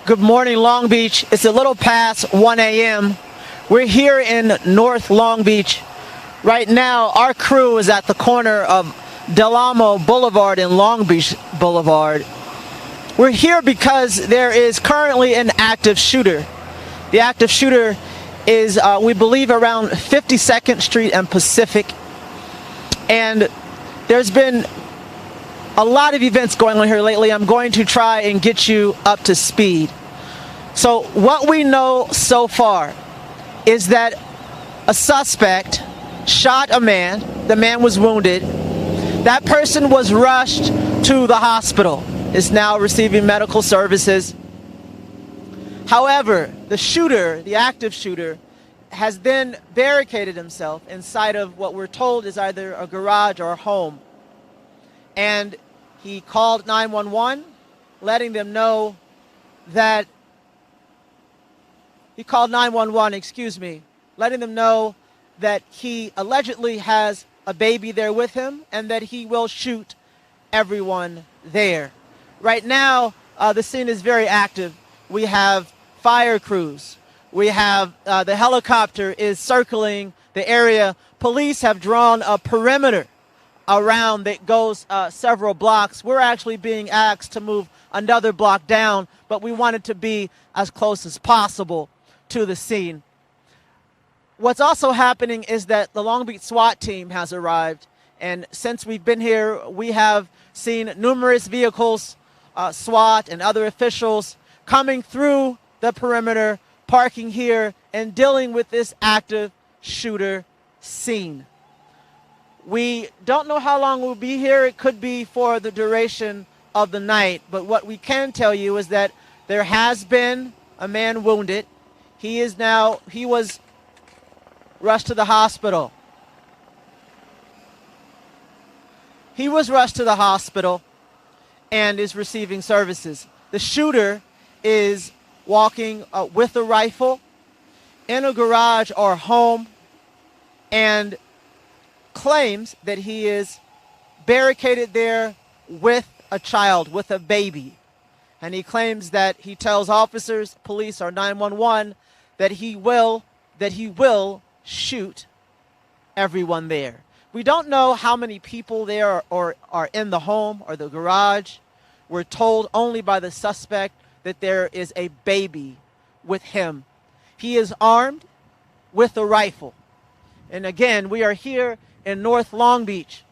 Good morning, Long Beach. It's a little past 1 a.m. We're here in North Long Beach. Right now, our crew is at the corner of Del Amo Boulevard and Long Beach Boulevard. We're here because there is currently an active shooter. The active shooter is, we believe, around 52nd Street and Pacific. And there's been a lot of events going on here lately. I'm going to try and get you up to speed. So what we know so far is that a suspect shot a man. The man was wounded. That person was rushed to the hospital. Is now receiving medical services. However, the shooter, the active shooter, has then barricaded himself inside of what we're told is either a garage or a home. And he called 911, letting them know that letting them know that he allegedly has a baby there with him and that he will shoot everyone there. Right now, the scene is very active. We have fire crews. We have the helicopter is circling the area. Police have drawn a perimeter around that goes several blocks. We're actually being asked to move another block down, but we wanted to be as close as possible to the scene. What's also happening is that the Long Beach SWAT team has arrived, and since we've been here, we have seen numerous vehicles, SWAT and other officials coming through the perimeter, parking here, and dealing with this active shooter scene. We don't know how long we'll be here. It could be for the duration of the night, but what we can tell you is that there has been a man wounded. He was rushed to the hospital. He was rushed to the hospital and is receiving services. The shooter is walking with a rifle in a garage or home and claims that he is barricaded there with a child, with a baby. And he claims that he tells officers, police, or 911 that he will shoot everyone there. We don't know how many people there are in the home or the garage. We're told only by the suspect that there is a baby with him. He is armed with a rifle. And again, we are here in North Long Beach.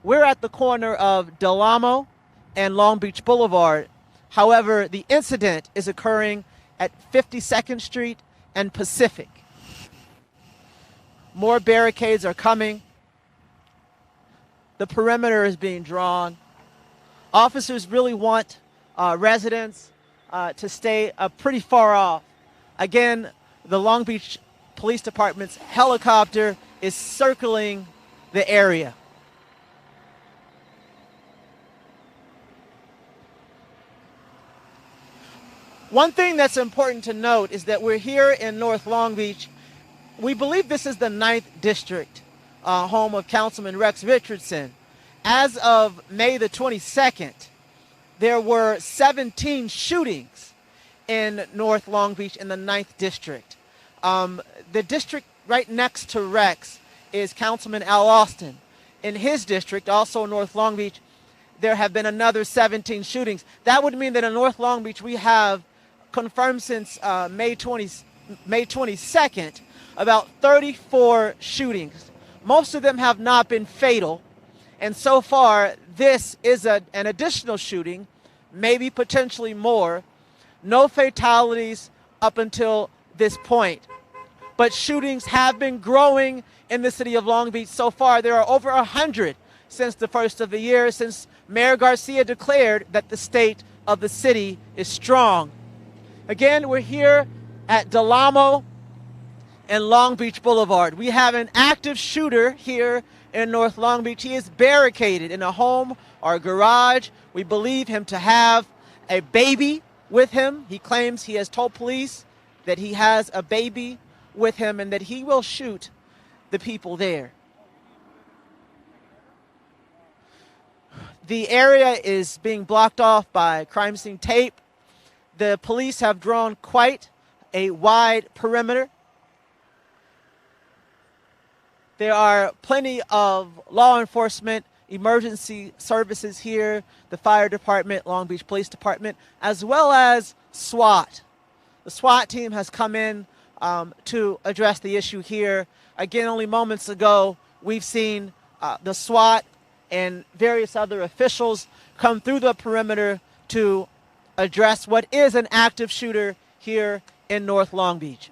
We're at the corner of Del Amo and Long Beach Boulevard. However, the incident is occurring at 52nd Street and Pacific. More barricades are coming. The perimeter is being drawn. Officers really want residents to stay pretty far off. Again, the Long Beach Police Department's helicopter is circling the area. One thing that's important to note is that we're here in North Long Beach. We believe this is the 9th District, home of Councilman Rex Richardson. As of May the 22nd, there were 17 shootings in North Long Beach in the 9th District. The district right next to Rex is Councilman Al Austin. In his district, also North Long Beach, there have been another 17 shootings. That would mean that in North Long Beach we have confirmed since May 22nd about 34 shootings. Most of them have not been fatal, and so far this is an additional shooting, maybe potentially more. No fatalities up until this point, but shootings have been growing in the city of Long Beach. So far there are over 100 since the first of the year, since Mayor Garcia declared that the state of the city is strong. Again, we're here at Del Amo and Long Beach Boulevard. We have an active shooter here in North Long Beach. He is barricaded in a home or a garage. We believe him to have a baby with him. He claims he has told police that he has a baby with him and that he will shoot the people there. The area is being blocked off by crime scene tape. The police have drawn quite a wide perimeter. There are plenty of law enforcement, emergency services here, the fire department, Long Beach Police Department, as well as SWAT. The SWAT team has come in to address the issue here. Again, only moments ago, we've seen the SWAT and various other officials come through the perimeter to address what is an active shooter here in North Long Beach.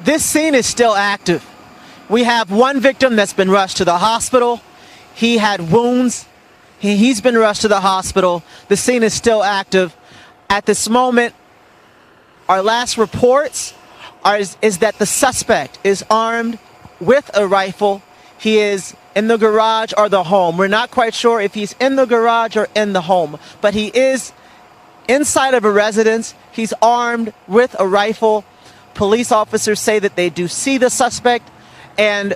This scene is still active. We have one victim that's been rushed to the hospital. He had wounds. He's been rushed to the hospital. The scene is still active. At this moment, our last reports is that the suspect is armed with a rifle. He is in the garage or the home. We're not quite sure if he's in the garage or in the home, but he is inside of a residence. He's armed with a rifle. Police officers say that they do see the suspect, and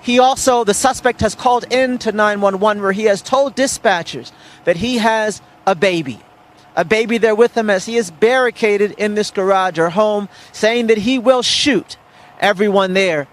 the suspect has called in to 911 where he has told dispatchers that he has a baby there with him as he is barricaded in this garage or home, saying that he will shoot everyone there.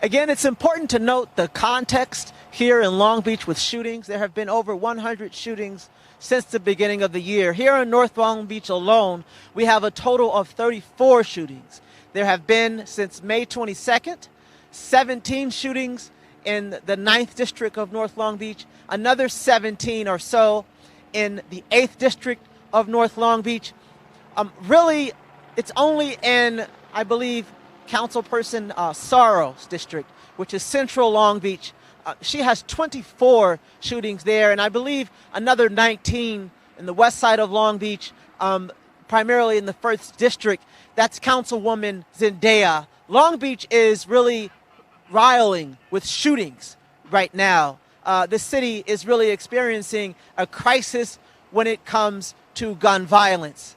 Again, it's important to note the context here in Long Beach with shootings. There have been over 100 shootings since the beginning of the year. Here in North Long Beach alone, we have a total of 34 shootings. There have been, since May 22nd, 17 shootings in the 9th District of North Long Beach, another 17 or so in the 8th District of North Long Beach. Really, it's only in, I believe, Councilperson Sorrow's district, which is Central Long Beach. She has 24 shootings there, and I believe another 19 in the west side of Long Beach, primarily in the 1st District. That's Councilwoman Zendaya. Long Beach is really riling with shootings right now. The city is really experiencing a crisis when it comes to gun violence.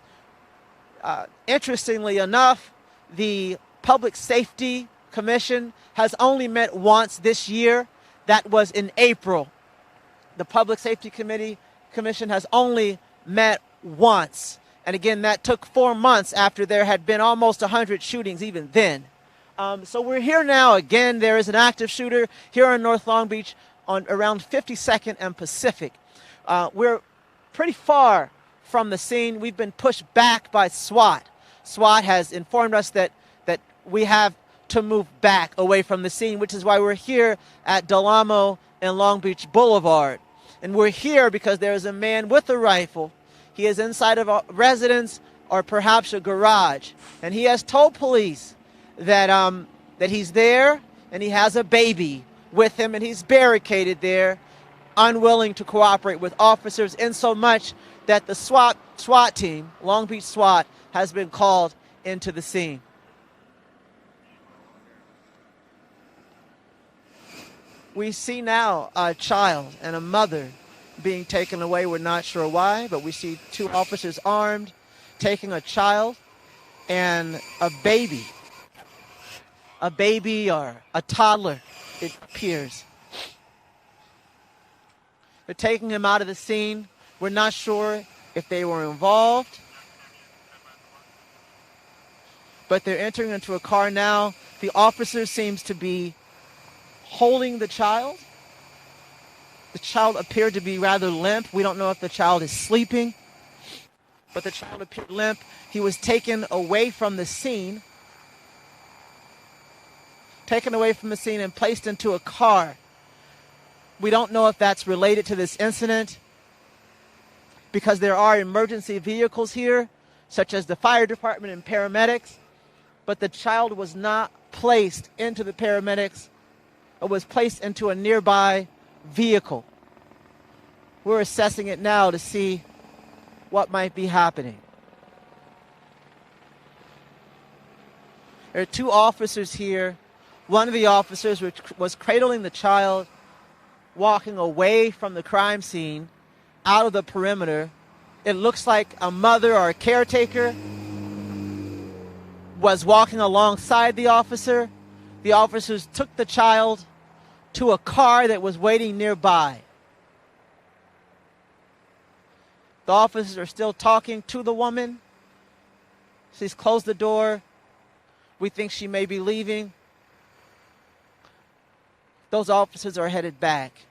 Interestingly enough, the Public Safety Commission has only met once this year. That was in April. The Public Safety Commission has only met once. And again, that took 4 months after there had been almost 100 shootings even then. So we're here now. Again, there is an active shooter here in North Long Beach on around 52nd and Pacific. We're pretty far from the scene. We've been pushed back by SWAT. SWAT has informed us that we have to move back away from the scene, which is why we're here at Del Amo and Long Beach Boulevard. And we're here because there is a man with a rifle. He is inside of a residence or perhaps a garage. And he has told police that he's there and he has a baby with him and he's barricaded there, unwilling to cooperate with officers, in so much that the SWAT team, Long Beach SWAT, has been called into the scene. We see now a child and a mother being taken away. We're not sure why, but we see 2 officers armed, taking a child and a baby or a toddler, it appears. They're taking him out of the scene. We're not sure if they were involved, but they're entering into a car now. The officer seems to be holding the child. The child appeared to be rather limp. We don't know if the child is sleeping, but the child appeared limp. He was taken away from the scene and placed into a car. We don't know if that's related to this incident because there are emergency vehicles here, such as the fire department and paramedics. but the child was not placed into the paramedics. It was placed into a nearby vehicle. We're assessing it now to see what might be happening. There are two officers here. One of the officers was cradling the child, walking away from the crime scene, out of the perimeter. It looks like a mother or a caretaker was walking alongside the officer. The officers took the child to a car that was waiting nearby. The officers are still talking to the woman. She's closed the door. We think she may be leaving. Those officers are headed back.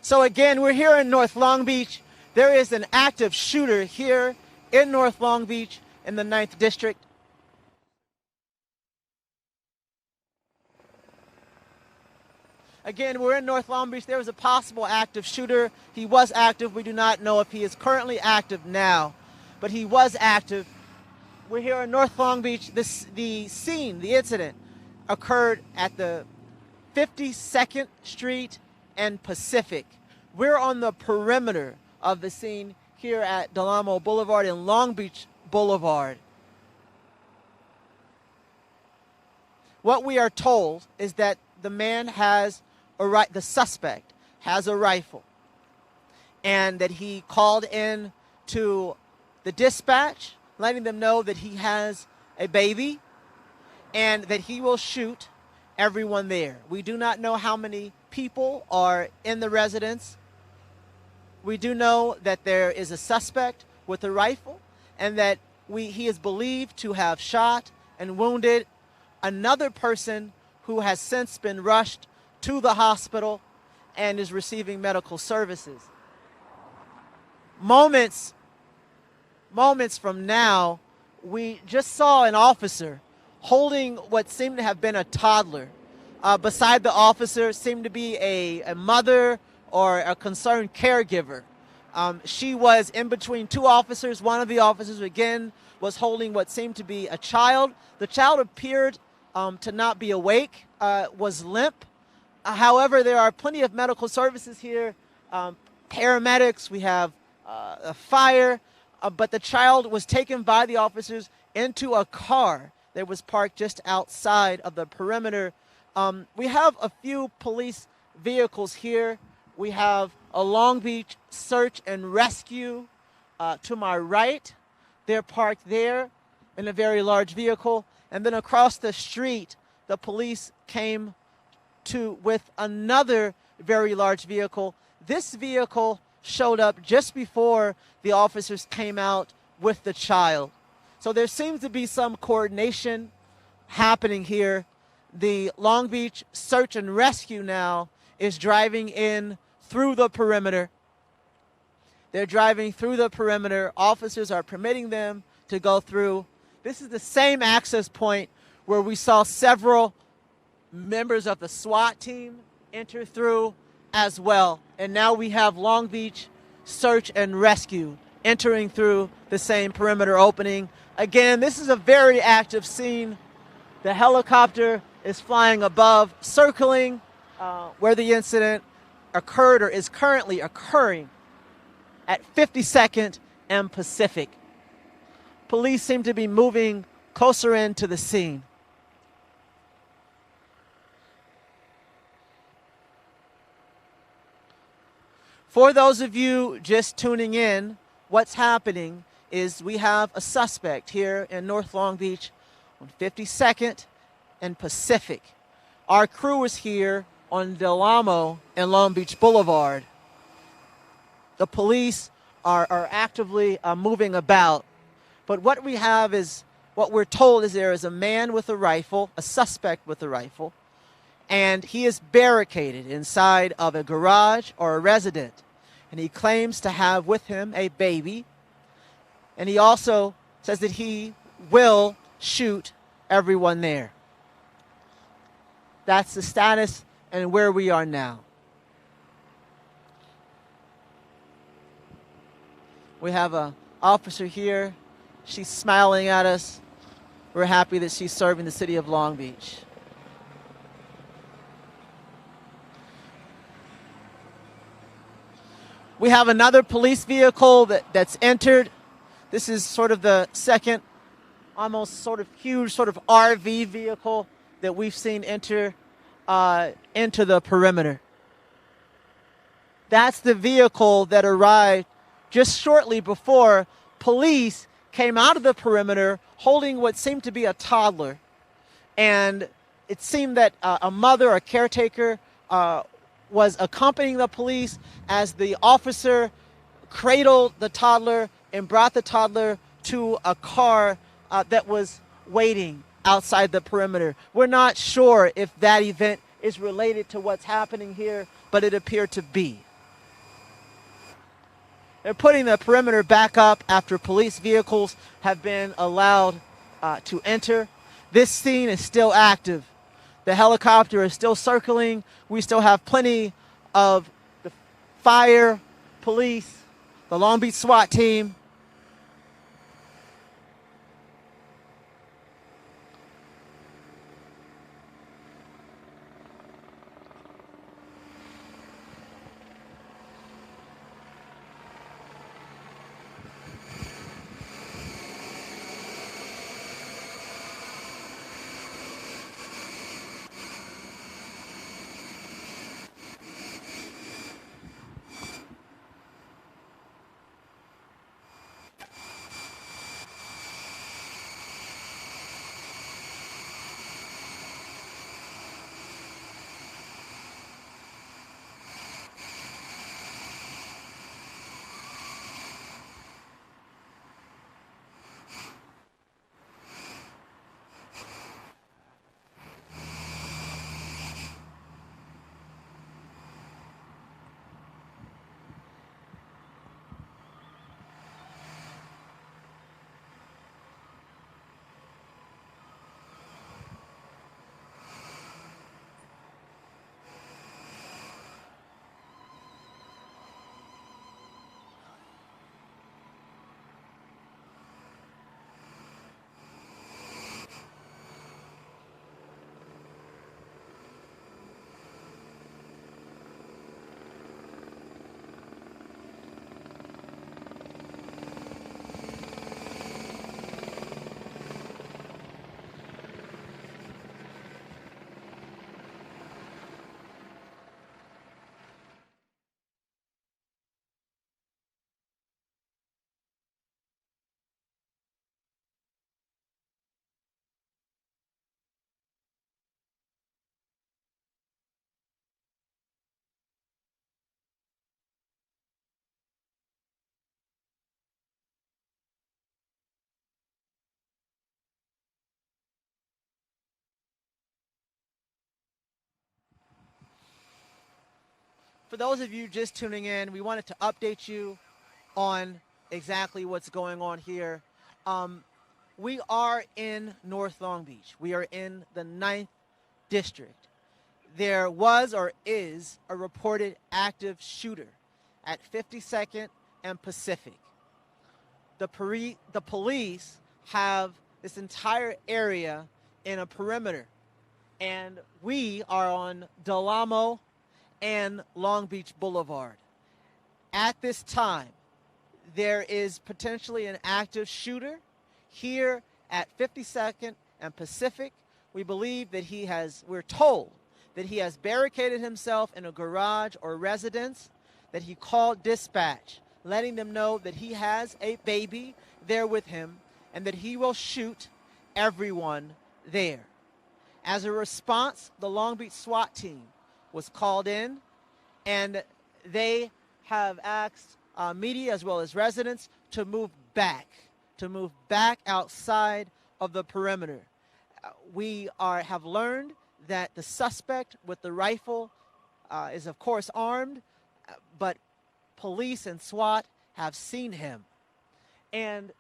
So again, we're here in North Long Beach. There is an active shooter here in North Long Beach in the 9th District. Again, we're in North Long Beach. There was a possible active shooter. He was active. We do not know if he is currently active now, but he was active. We're here in North Long Beach. The incident occurred at the 52nd Street and Pacific. We're on the perimeter of the scene here at Del Amo Boulevard and Long Beach Boulevard. What we are told is that the suspect has a rifle, and that he called in to the dispatch, letting them know that he has a baby and that he will shoot everyone there. We do not know how many people are in the residence. We do know that there is a suspect with a rifle, and that he is believed to have shot and wounded another person who has since been rushed to the hospital and is receiving medical services. Moments from now, we just saw an officer holding what seemed to have been a toddler. Beside the officer seemed to be a mother or a concerned caregiver. She was in between two officers. One of the officers, again, was holding what seemed to be a child. The child appeared to not be awake, was limp. However, there are plenty of medical services here, paramedics, we have a fire, but the child was taken by the officers into a car that was parked just outside of the perimeter. We have a few police vehicles here. We have a Long Beach search and rescue to my right. They're parked there in a very large vehicle. And then across the street, the police came with another very large vehicle. This vehicle showed up just before the officers came out with the child. So there seems to be some coordination happening here. The Long Beach search and rescue now is driving in through the perimeter. They're driving through the perimeter. Officers are permitting them to go through. This is the same access point where we saw several members of the SWAT team enter through as well. And now we have Long Beach search and rescue entering through the same perimeter opening. Again, this is a very active scene. The helicopter is flying above, circling where the incident occurred or is currently occurring at 52nd and Pacific. Police seem to be moving closer into the scene. For those of you just tuning in, what's happening is we have a suspect here in North Long Beach on 52nd and Pacific. Our crew is here on Del Amo and Long Beach Boulevard. The police are actively moving about. But what we have is What we're told is there is a man with a rifle, a suspect with a rifle, and he is barricaded inside of a garage or a residence. And he claims to have with him a baby. And he also says that he will shoot everyone there. That's the status and where we are now. We have an officer here. She's smiling at us. We're happy that she's serving the city of Long Beach. We have another police vehicle that's entered. This is sort of the second, almost sort of huge sort of RV vehicle that we've seen enter into the perimeter. That's the vehicle that arrived just shortly before police came out of the perimeter holding what seemed to be a toddler. And it seemed that a mother, a caretaker, was accompanying the police as the officer cradled the toddler and brought the toddler to a car that was waiting outside the perimeter. We're not sure if that event is related to what's happening here, but it appeared to be. They're putting the perimeter back up after police vehicles have been allowed to enter. This scene is still active. The helicopter is still circling. We still have plenty of the fire, police, the Long Beach SWAT team. For those of you just tuning in, we wanted to update you on exactly what's going on here. We are in North Long Beach. We are in the 9th District. There was or is a reported active shooter at 52nd and Pacific. The police have this entire area in a perimeter, and we are on Del Amo and Long Beach Boulevard. At this time, there is potentially an active shooter here at 52nd and Pacific. We believe that we're told that he has barricaded himself in a garage or residence, that he called dispatch, letting them know that he has a baby there with him and that he will shoot everyone there. As a response, the Long Beach SWAT team was called in, and they have asked media as well as residents to move back outside of the perimeter. We have learned that the suspect with the rifle is, of course, armed, but police and SWAT have seen him. And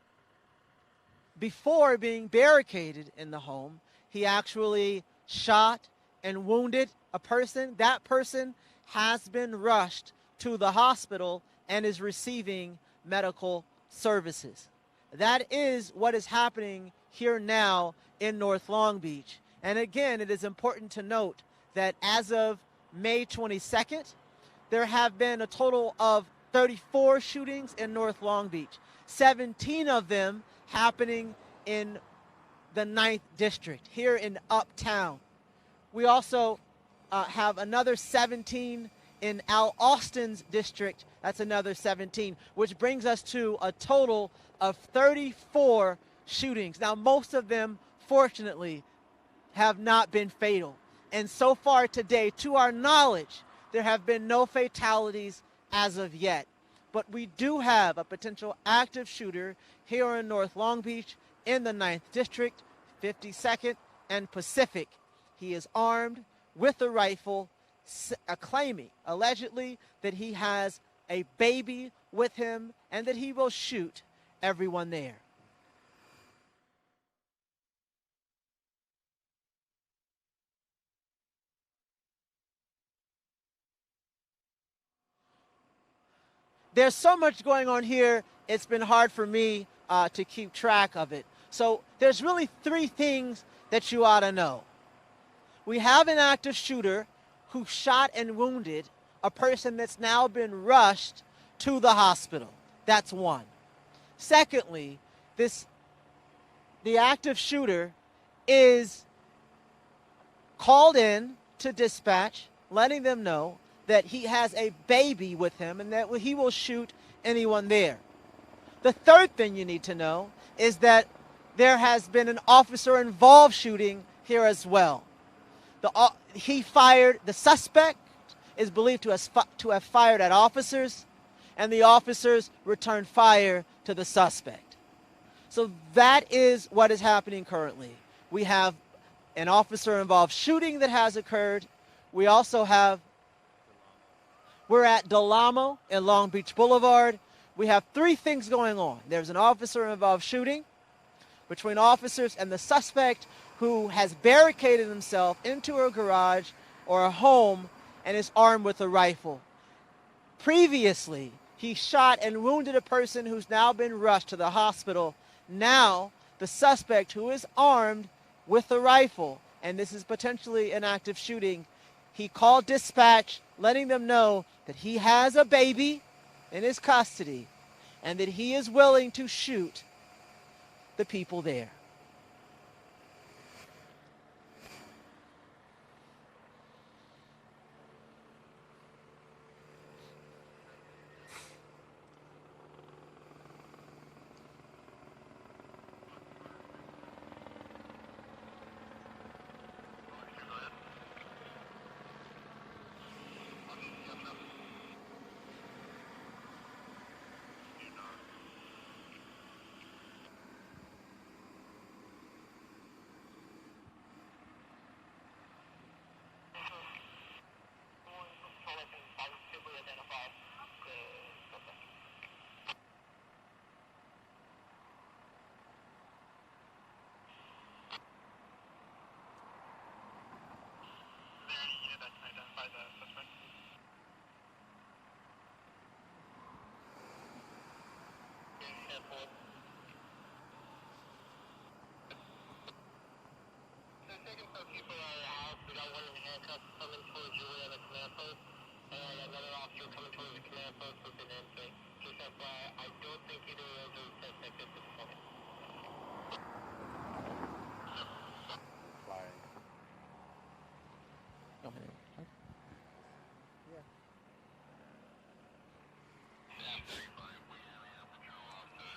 before being barricaded in the home, he actually shot and wounded a person. That person has been rushed to the hospital and is receiving medical services. That is what is happening here now in North Long Beach. And again, it is important to note that as of May 22nd, there have been a total of 34 shootings in North Long Beach, 17 of them happening in the 9th District, here in Uptown. We also have another 17 in Al Austin's district. That's another 17, which brings us to a total of 34 shootings. Now, most of them, fortunately, have not been fatal. And so far today, to our knowledge, there have been no fatalities as of yet. But we do have a potential active shooter here in North Long Beach in the 9th District, 52nd and Pacific. He is armed with a rifle, claiming, allegedly, that he has a baby with him and that he will shoot everyone there. There's so much going on here, it's been hard for me to keep track of it. So there's really three things that you ought to know. We have an active shooter who shot and wounded a person that's now been rushed to the hospital. That's one. Secondly, the active shooter is called in to dispatch, letting them know that he has a baby with him and that he will shoot anyone there. The third thing you need to know is that there has been an officer-involved shooting here as well. The suspect is believed to have fired at officers, and the officers returned fire to the suspect. So that is what is happening currently. We have an officer-involved shooting that has occurred. We also have We're at Del Amo and Long Beach Boulevard. We have three things going on. There's an officer-involved shooting between officers and the suspect who has barricaded himself into a garage or a home and is armed with a rifle. Previously, he shot and wounded a person who's now been rushed to the hospital. Now, the suspect, who is armed with a rifle, and this is potentially an active shooting, he called dispatch, letting them know that he has a baby in his custody and that he is willing to shoot the people there.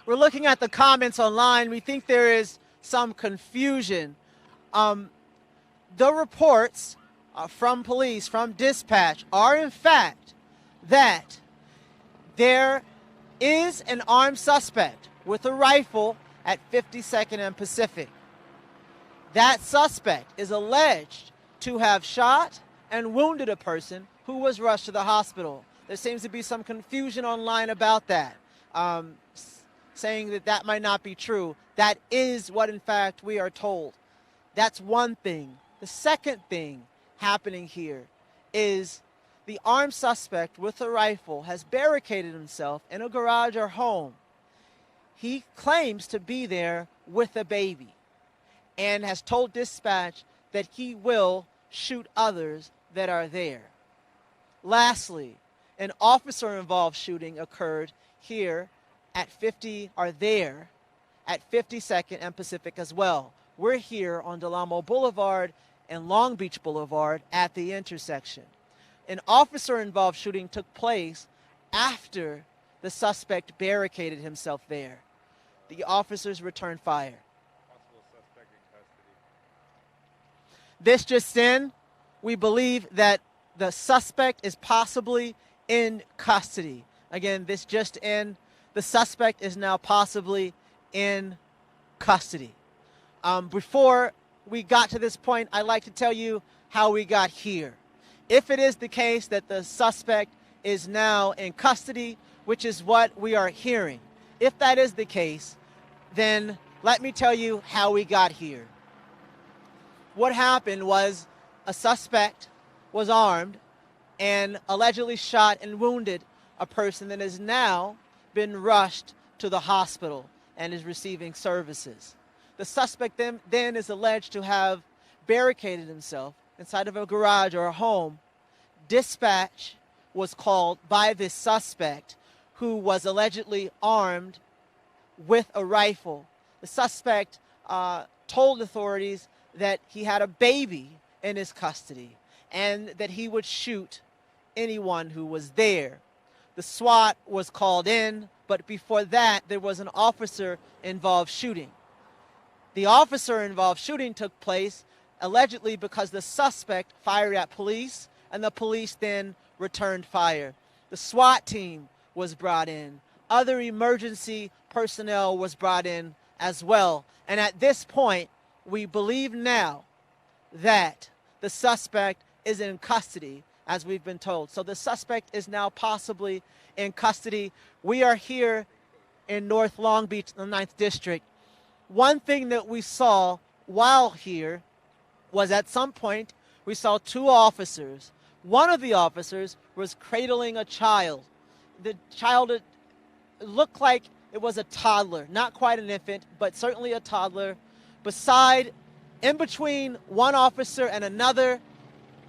We're looking at the comments online. We think there is some confusion. The reports from police, from dispatch, are in fact that there is an armed suspect with a rifle at 52nd and Pacific. That suspect is alleged to have shot and wounded a person who was rushed to the hospital. There seems to be some confusion online about that, saying that that might not be true. That is what, in fact, we are told. That's one thing. The second thing happening here is the armed suspect with a rifle has barricaded himself in a garage or home. He claims to be there with a baby and has told dispatch that he will shoot others that are there. Lastly, an officer-involved shooting occurred here at 52nd and Pacific as well. We're here on Del Amo Boulevard and Long Beach Boulevard at the intersection. An officer-involved shooting took place after the suspect barricaded himself there. The officers returned fire. Possible suspect in custody. This just in, we believe that the suspect is possibly in custody. Again, this just in, the suspect is now possibly in custody. Before we got to this point, I'd like to tell you how we got here. If it is the case that the suspect is now in custody, which is what we are hearing, if that is the case, then let me tell you how we got here. What happened was a suspect was armed and allegedly shot and wounded a person that has now been rushed to the hospital and is receiving services. The suspect then is alleged to have barricaded himself inside of a garage or a home. Dispatch was called by this suspect who was allegedly armed with a rifle. The suspect told authorities that he had a baby in his custody and that he would shoot anyone who was there. The SWAT was called in, but before that, there was an officer-involved shooting. The officer-involved shooting took place allegedly because the suspect fired at police, and the police then returned fire. The SWAT team was brought in. Other emergency personnel was brought in as well. And at this point, we believe now that the suspect is in custody, as we've been told. So the suspect is now possibly in custody. We are here in North Long Beach, the 9th District. One thing that we saw while here was at some point we saw two officers. One of the officers was cradling a child. The child looked like it was a toddler, not quite an infant, but certainly a toddler. In between one officer and another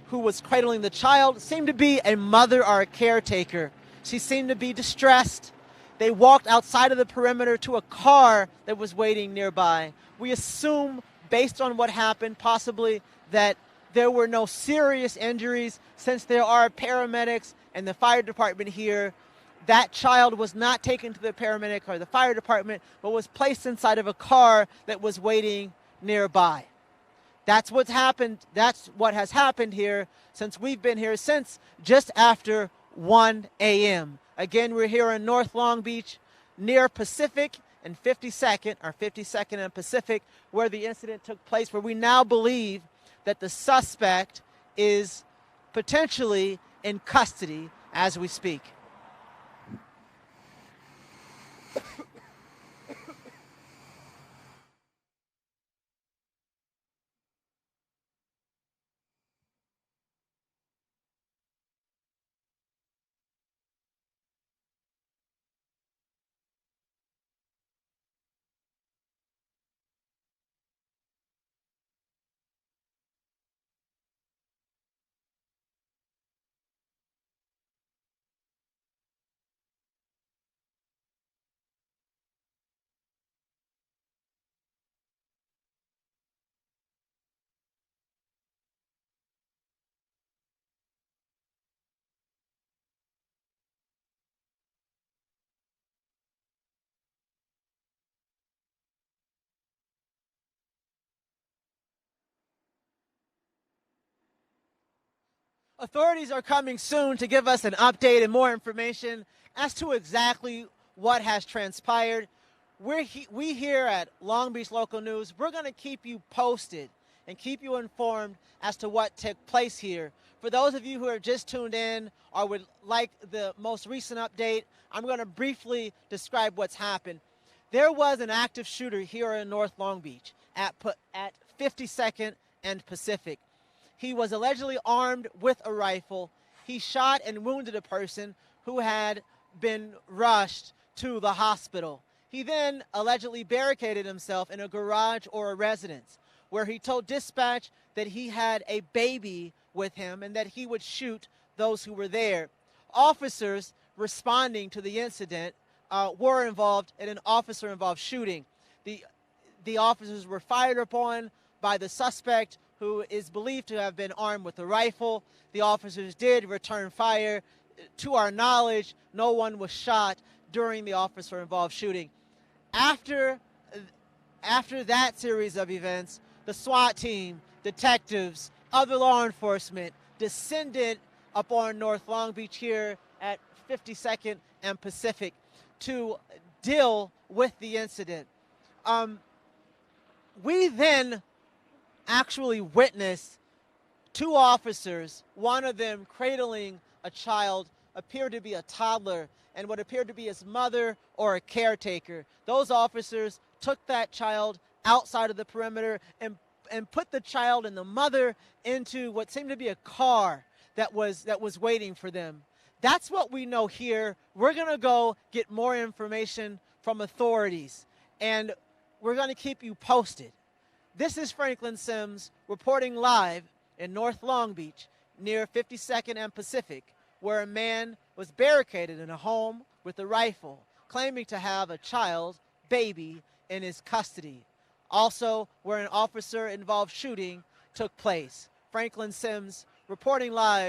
who was cradling the child seemed to be a mother or a caretaker. She seemed to be distressed. They walked outside of the perimeter to a car that was waiting nearby. We assume, based on what happened, possibly that there were no serious injuries since there are paramedics and the fire department here. That child was not taken to the paramedic or the fire department, but was placed inside of a car that was waiting nearby. That's what's happened. That's what has happened here since we've been here since just after 1 a.m. Again, we're here in North Long Beach near Pacific and 52nd and Pacific, where the incident took place, where we now believe that the suspect is potentially in custody as we speak. Authorities are coming soon to give us an update and more information as to exactly what has transpired. we here at Long Beach Local News, we're going to keep you posted and keep you informed as to what took place here. For those of you who are just tuned in or would like the most recent update, I'm going to briefly describe what's happened. There was an active shooter here in North Long Beach at 52nd and Pacific. He was allegedly armed with a rifle. He shot and wounded a person who had been rushed to the hospital. He then allegedly barricaded himself in a garage or a residence, where he told dispatch that he had a baby with him and that he would shoot those who were there. Officers responding to the incident were involved in an officer-involved shooting. The officers were fired upon by the suspect, who is believed to have been armed with a rifle. The officers did return fire. To our knowledge, no one was shot during the officer-involved shooting. After that series of events, the SWAT team, detectives, other law enforcement descended upon North Long Beach here at 52nd and Pacific to deal with the incident. We then actually witnessed two officers, one of them cradling a child, appeared to be a toddler, and what appeared to be his mother or a caretaker. Those officers took that child outside of the perimeter and put the child and the mother into what seemed to be a car that was waiting for them. That's what we know here. We're going to go get more information from authorities, and we're going to keep you posted. This is Franklin Sims reporting live in North Long Beach near 52nd and Pacific, where a man was barricaded in a home with a rifle, claiming to have a child, baby, in his custody. Also, where an officer-involved shooting took place. Franklin Sims reporting live